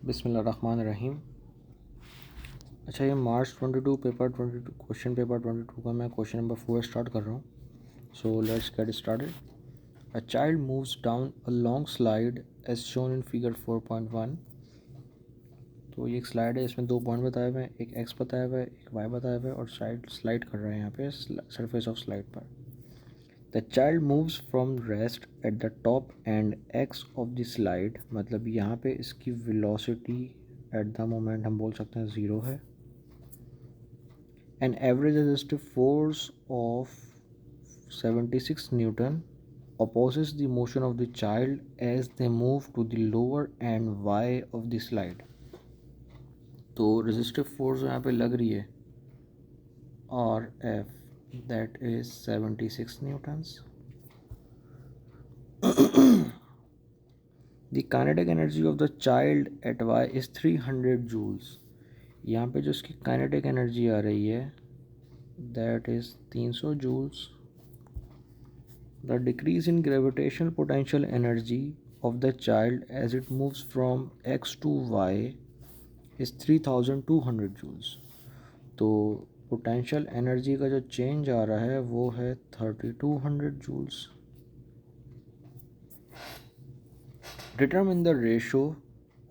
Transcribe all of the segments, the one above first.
बिस्मिल्लाहिर्रहमानिर्रहीम। अच्छा, ये मार्च 22 पेपर 22 क्वेश्चन पेपर 22 का मैं क्वेश्चन नंबर 4 स्टार्ट कर रहा हूँ। So let's get started. A child moves down a long slide as shown in figure 4.1। तो ये एक स्लाइड है, इसमें 2 पॉइंट बताए हुए हैं, एक एक्स बताया हुआ है, एक वाई बताया हुआ है, और स्लाइड कर रहे हैं यहाँ पे सरफेस ऑफ स्लाइड पर। The child moves from rest at the top and x of the slide, मतलब यहाँ पे इसकी वेलोसिटी एट द मोमेंट हम बोल सकते हैं 0 है। An average resistive force of 76 Newton opposes the motion of the child as they move to the lower and y of the slide। तो resistive force यहाँ पे लग रही है और F that is 76 newtons। The kinetic energy of the child at y is 300 joules। यहाँ पे जो इसकी kinetic energy आ रही है that is 300 joules। The decrease in gravitational potential energy of the child as it moves from x to y is 3200 joules। तो potential energy का जो change आ रहा है वो है 3200 joules। Determine the ratio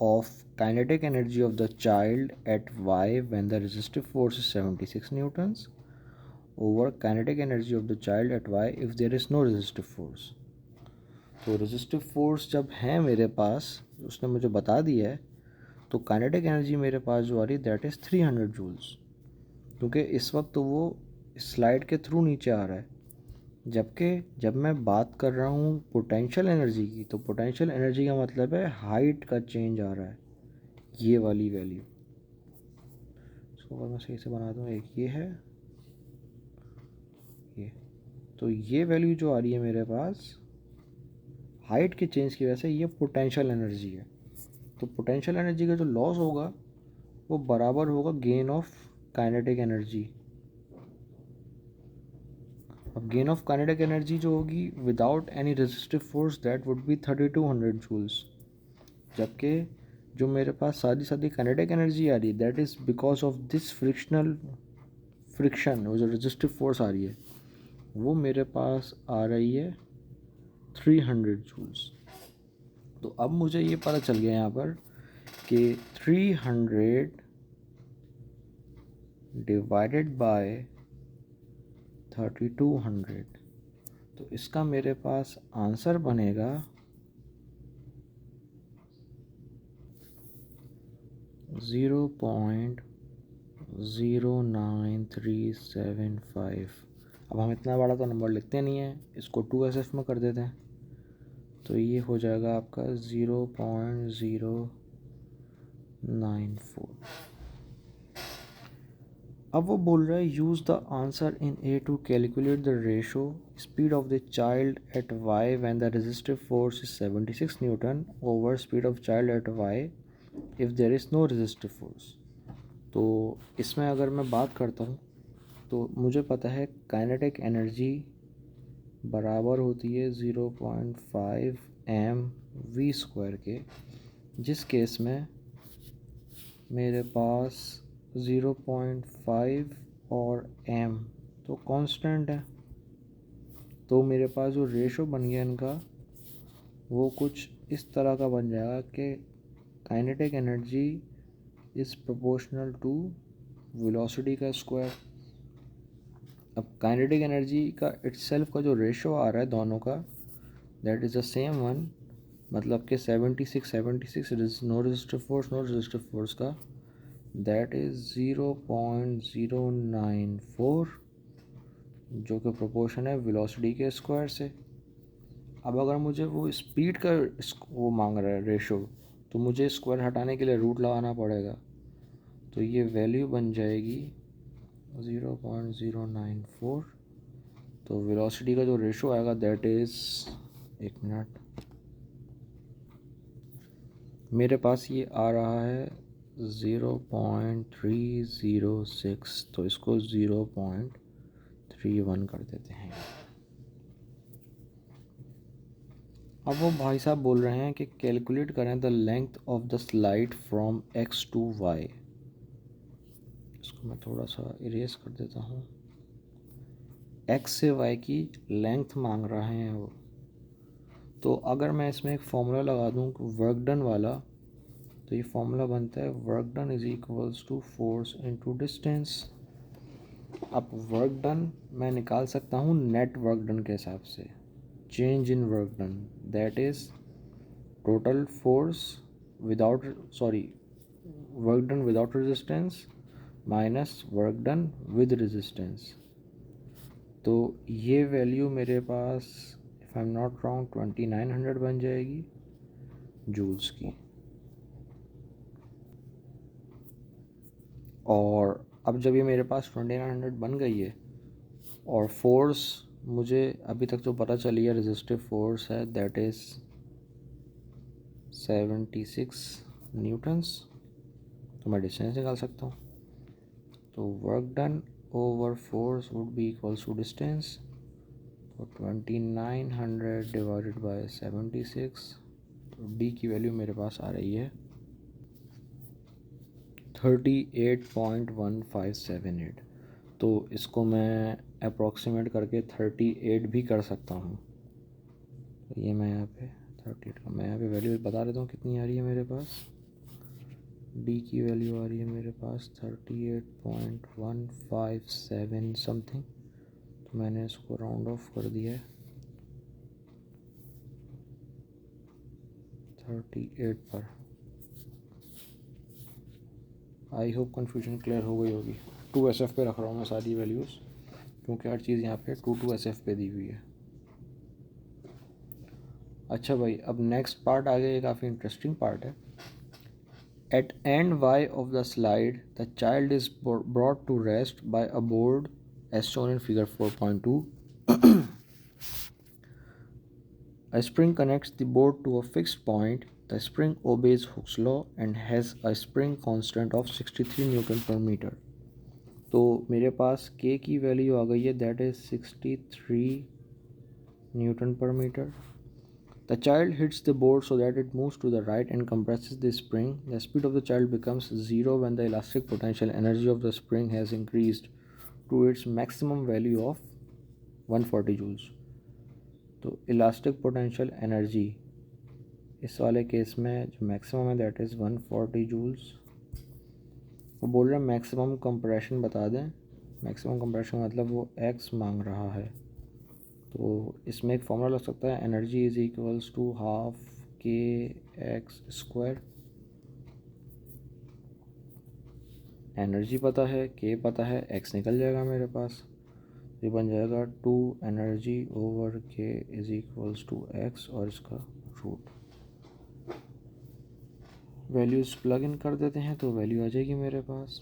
of kinetic energy of the child at y when the resistive force is 76 newtons over kinetic energy of the child at y if there is no resistive force। तो resistive force जब है मेरे पास, उसने मुझे बता दिया है, तो काइनेटिक एनर्जी मेरे पास जो आ रही है दैट इज़ 300 जूल्स, क्योंकि इस वक्त तो वो स्लाइड के थ्रू नीचे आ रहा है। जबकि जब मैं बात कर रहा हूँ पोटेंशियल एनर्जी की, तो पोटेंशियल एनर्जी का मतलब है हाइट का चेंज आ रहा है, ये वाली वैल्यू। इसको अगर मैं सही से बना दूँ, एक ये है, ये, तो ये वैल्यू जो आ रही है मेरे पास हाइट के चेंज की वजह से, ये पोटेंशियल एनर्जी है। तो पोटेंशियल एनर्जी का जो लॉस होगा वो बराबर होगा गेन ऑफ काइनेटिक एनर्जी। अब गेन ऑफ काइनेटिक एनर्जी जो होगी without any resistive force that would be 3200 joules. जबकि जो मेरे पास सादी काइनेटिक एनर्जी आ रही है that is because of this friction, वो जो रेजिस्टिव फोर्स आ रही है वो मेरे पास आ रही है 300 जूल्स। तो अब मुझे ये पता चल गया यहाँ पर कि 300 डिवाइडेड बाय 3200, तो इसका मेरे पास आंसर बनेगा 0.09375। अब हम इतना बड़ा तो नंबर लिखते नहीं है, इसको 2SF में कर देते हैं, तो ये हो जाएगा आपका 0.094। अब वो बोल रहा है use the answer in A to calculate the ratio speed of the child at Y when the resistive force is 76 newton over speed of child at Y if there is no resistive force. तो इसमें अगर मैं बात करता हूँ तो मुझे पता है काइनेटिक एनर्जी बराबर होती है 0.5 mv² के, जिस केस में मेरे पास 0.5 और m तो कांस्टेंट है। तो मेरे पास जो रेशो बन गया इनका वो कुछ इस तरह का बन जाएगा कि kinetic energy is proportional to velocity का स्क्वायर। अब काइनेटिक एनर्जी का इटसेल्फ का जो रेशो आ रहा है दोनों का that is the same one, मतलब कि 76 नो रेजिस्टिव फोर्स का दैट इज़ 0.094, जो कि प्रोपोर्शन है वेलोसिटी के स्क्वायर से। अब अगर मुझे वो स्पीड का वो मांग रहा है रेशो, तो मुझे स्क्वायर हटाने के लिए रूट लगाना पड़ेगा, तो ये वैल्यू बन जाएगी 0.094। तो वेलोसिटी का जो रेशो आएगा दैट इज़, एक मिनट, मेरे पास ये आ रहा है 0.306, तो इसको 0.31 कर देते हैं। अब वो भाई साहब बोल रहे हैं कि कैलकुलेट करें the length of the slide from x to y। इसको मैं थोड़ा सा इरेज कर देता हूँ। x से y की लेंथ मांग रहे हैं वो। तो अगर मैं इसमें एक फॉर्मूला लगा दूँ वर्क डन वाला, तो ये फॉर्मूला बनता है work done is equals to force into distance. अब वर्क डन मैं निकाल सकता हूँ नेट वर्क डन के हिसाब से, change in work done that is total force without work done without resistance minus work done with resistance. तो ये वैल्यू मेरे पास if I am not wrong 2900 बन जाएगी जूल्स की। और अब जब ये मेरे पास 2900 बन गई है और फोर्स मुझे अभी तक जो पता चली है रेजिस्टिव फोर्स है दैट इज़ 76 न्यूटन्स, तो मैं डिस्टेंस निकाल सकता हूँ। तो work done over force would be equals to distance, तो 2900 डिवाइडेड बाय 76, तो डी की वैल्यू मेरे पास आ रही है 38.1578। तो इसको मैं अप्रॉक्सीमेट करके 38 भी कर सकता हूँ। तो ये मैं यहाँ पे 38 का मैं यहाँ पे वैल्यू बता देता हूँ कितनी आ रही है मेरे पास। डी की वैल्यू आ रही है मेरे पास 38.157 समथिंग। तो मैंने इसको राउंड ऑफ कर दिया है 38 पर। आई होप कन्फ्यूजन क्लियर हो गई होगी। 2SF पे रख रहा हूँ मैं सारी वैल्यूज़, क्योंकि हर चीज़ यहाँ पे 2SF पे दी हुई है। अच्छा भाई, अब नेक्स्ट पार्ट आ गया, ये काफ़ी इंटरेस्टिंग पार्ट है। At end Y of the slide, the child is brought to rest by a board as shown in figure 4.2. A spring connects the board to a fixed point. The spring obeys Hooke's law and has a spring constant of 63 Newton per meter. तो मेरे पास K की value आ गई है that is 63 Newton per meter. The child hits the board so that it moves to the right and compresses the spring. The speed of the child becomes zero when the elastic potential energy of the spring has increased to its maximum value of 140 joules. तो elastic potential energy इस वाले case में जो maximum है that is 140 joules. वो बोल रहे हैं मैक्सिमम कंप्रेशन बता दें। मैक्सिमम कंप्रेशन मतलब वो एक्स मांग रहा है, तो इसमें एक फॉर्मूला लग सकता है energy is equals to half K X square. Energy पता है, के पता है, एक्स निकल जाएगा मेरे पास। ये बन जाएगा 2 एनर्जी ओवर के इज इक्वल्स टू एक्स और इसका रूट। वैल्यूज़ प्लग इन कर देते हैं तो वैल्यू आ जाएगी मेरे पास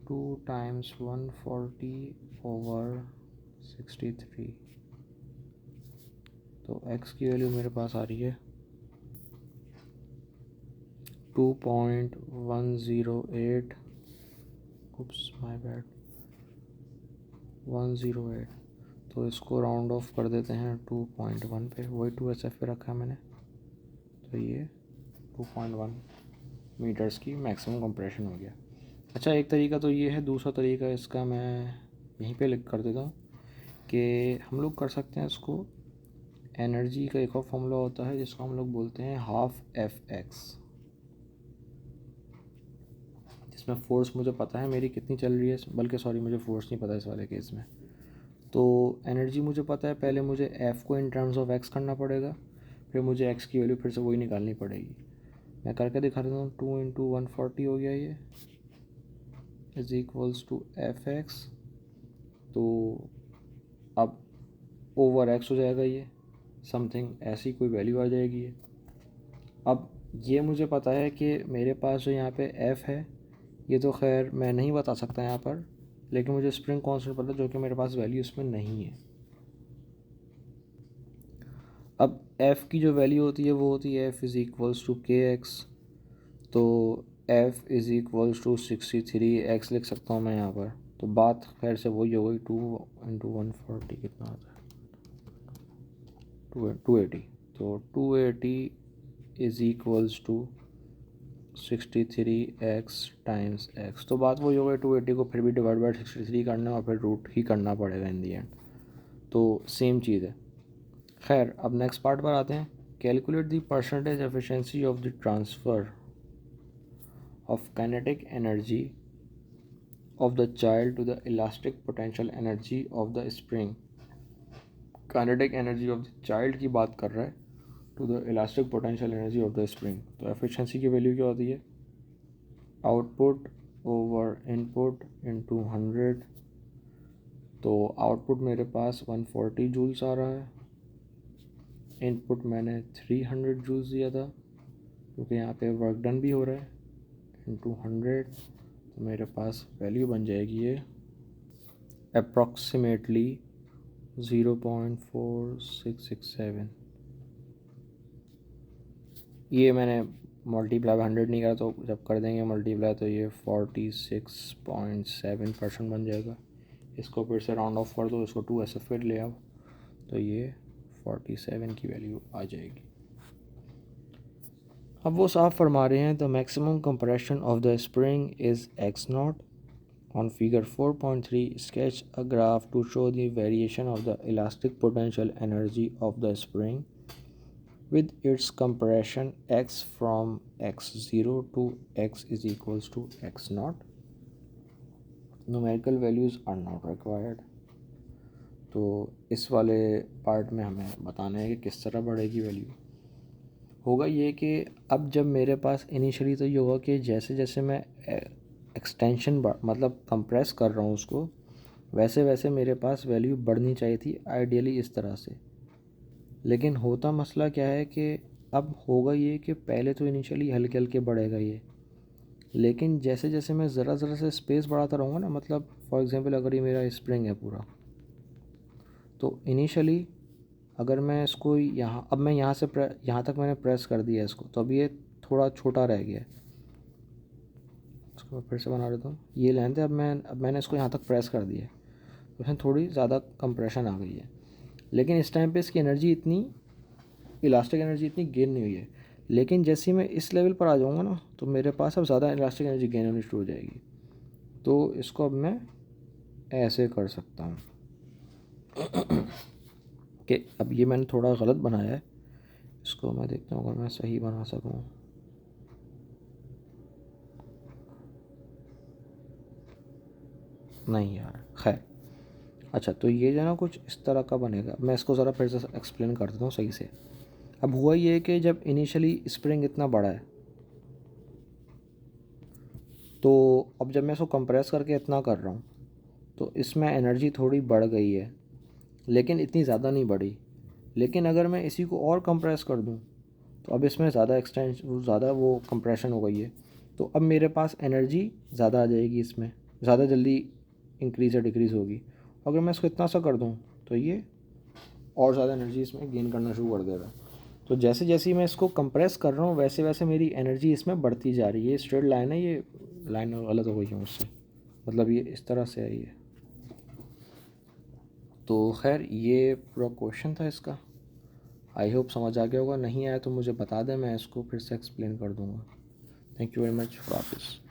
2 टाइम्स 140 ओवर 63। तो x की वैल्यू मेरे पास आ रही है 2.108, उप्स माय बैड 108। तो इसको राउंड ऑफ कर देते हैं 2.1 पे, वही 2SF पे रखा है मैंने। तो ये 2.1 मीटर्स की मैक्सिमम कंप्रेशन हो गया। अच्छा, एक तरीका तो ये है, दूसरा तरीका इसका मैं यहीं पे लिख कर देता हूँ कि हम लोग कर सकते हैं इसको। एनर्जी का एक और फॉर्मूला होता है जिसको हम लोग बोलते हैं हाफ FX, जिसमें फ़ोर्स मुझे पता है मेरी कितनी चल रही है, बल्कि सॉरी मुझे फ़ोर्स नहीं पता इस वाले केस में। तो एनर्जी मुझे पता है, पहले मुझे F को इन टर्म्स ऑफ X करना पड़ेगा, फिर मुझे X की वैल्यू फिर से वही निकालनी पड़ेगी। मैं करके दिखा देता हूँ। 2 × 140 हो गया ये इज इक्वल्स टू FX। तो अब ओवर X हो जाएगा, ये समथिंग ऐसी कोई वैल्यू आ जाएगी ये। अब ये मुझे पता है कि मेरे पास जो यहाँ पे F है, ये तो खैर मैं नहीं बता सकता यहाँ पर, लेकिन मुझे स्प्रिंग कांस्टेंट पता है जो कि मेरे पास वैल्यू इसमें नहीं है। अब F की जो वैल्यू होती है वो होती है F is equals to KX। तो F is equals to 63 X लिख सकता हूँ मैं यहाँ पर। तो बात खैर से वही हो गई, 2 × 140 कितना आता है 280, तो 280 is equals to 63x times x। तो बात वही हो गई, 280 को फिर भी डिवाइड बाई 63 करना है और फिर रूट ही करना पड़ेगा इन दी एंड, तो सेम चीज़ है। खैर, अब नेक्स्ट पार्ट पर आते हैं। Calculate the percentage efficiency of the transfer of kinetic energy of the child to the elastic potential energy of the spring. Kinetic energy of the child की बात कर रहा है to the elastic potential energy of the spring. तो efficiency की value क्या होती है? Output over input into 100। तो आउटपुट मेरे पास 140 जूल्स आ रहा है, इनपुट मैंने 300 जूल्स दिया था क्योंकि यहाँ पे वर्क डन भी हो रहा है, इनटू 100। तो मेरे पास वैल्यू बन जाएगी ये अप्रॉक्सीमेटली 0.4667। ये मैंने मल्टीप्लाई 100 नहीं करा, तो जब कर देंगे मल्टीप्लाई तो ये 46.7% बन जाएगा। इसको फिर से राउंड ऑफ कर दो, इसको 2 ऐसे फिर ले आओ, तो ये 47 की वैल्यू आ जाएगी। अब वो साफ फरमा रहे हैं the maximum compression of the spring is x not. On figure 4.3, sketch a graph to show the variation of the elastic potential energy of the spring with its compression x from x0 to x is equals to x naught. Numerical values are not required. तो इस वाले part में हमें बताना है कि किस तरह बढ़ेगी वैल्यू। होगा ये कि अब जब मेरे पास इनिशियली तो ये होगा कि जैसे जैसे मैं एक्सटेंशन मतलब कंप्रेस कर रहा हूँ उसको, वैसे वैसे मेरे पास वैल्यू बढ़नी चाहिए थी आइडियली इस तरह से। लेकिन होता मसला क्या है कि अब होगा ये कि पहले तो इनिशियली हल्के हल्के बढ़ेगा ये, लेकिन जैसे जैसे मैं ज़रा ज़रा से स्पेस बढ़ाता रहूँगा ना, मतलब फॉर एग्ज़ाम्पल अगर ये मेरा स्प्रिंग है पूरा, तो इनिशियली अगर मैं इसको यहाँ, अब मैं यहाँ से यहाँ तक मैंने प्रेस कर दिया इसको, तो अब ये थोड़ा छोटा रह गया है। इसको फिर से बना देता हूँ, ये लेंथ है, अब मैंने इसको यहाँ तक प्रेस कर दिया है, तो इसमें थोड़ी ज़्यादा कंप्रेशन आ गई है। लेकिन इस टाइम पे इसकी एनर्जी इतनी, इलास्टिक एनर्जी इतनी गेन नहीं हुई है। लेकिन जैसे ही मैं इस लेवल पर आ जाऊँगा ना, तो मेरे पास अब ज़्यादा इलास्टिक एनर्जी गेन होनी शुरू हो जाएगी। तो इसको अब मैं ऐसे कर सकता हूँ कि अब ये मैंने थोड़ा गलत बनाया है, इसको मैं देखता हूँ अगर मैं सही बना सकूँ। नहीं यार, खैर अच्छा, तो ये जो है ना कुछ इस तरह का बनेगा। मैं इसको ज़रा फिर से एक्सप्लेन कर देता हूँ सही से। अब हुआ ये कि जब इनिशियली स्प्रिंग इतना बड़ा है, तो अब जब मैं इसको कंप्रेस करके इतना कर रहा हूँ, तो इसमें एनर्जी थोड़ी बढ़ गई है, लेकिन इतनी ज़्यादा नहीं बढ़ी। लेकिन अगर मैं इसी को और कंप्रेस कर दूँ, तो अब इसमें ज़्यादा वो कंप्रेशन हो गई है, तो अब मेरे पास एनर्जी ज़्यादा आ जाएगी, इसमें ज़्यादा जल्दी इंक्रीज़ या डिक्रीज़ होगी। अगर मैं इसको इतना सा कर दूँ, तो ये और ज़्यादा एनर्जी इसमें गेन करना शुरू कर देगा। तो जैसे जैसे ही मैं इसको कंप्रेस कर रहा हूँ, वैसे वैसे मेरी एनर्जी इसमें बढ़ती जा रही है। ये स्ट्रेट लाइन है, ये लाइन गलत हो गई है मुझसे, मतलब ये इस तरह से है ये। तो खैर ये पूरा क्वेश्चन था इसका, आई होप समझ आ गया होगा। नहीं आया तो मुझे बता दें, मैं इसको फिर से एक्सप्लेन कर दूँगा। थैंक यू वेरी मच, हाफिज़।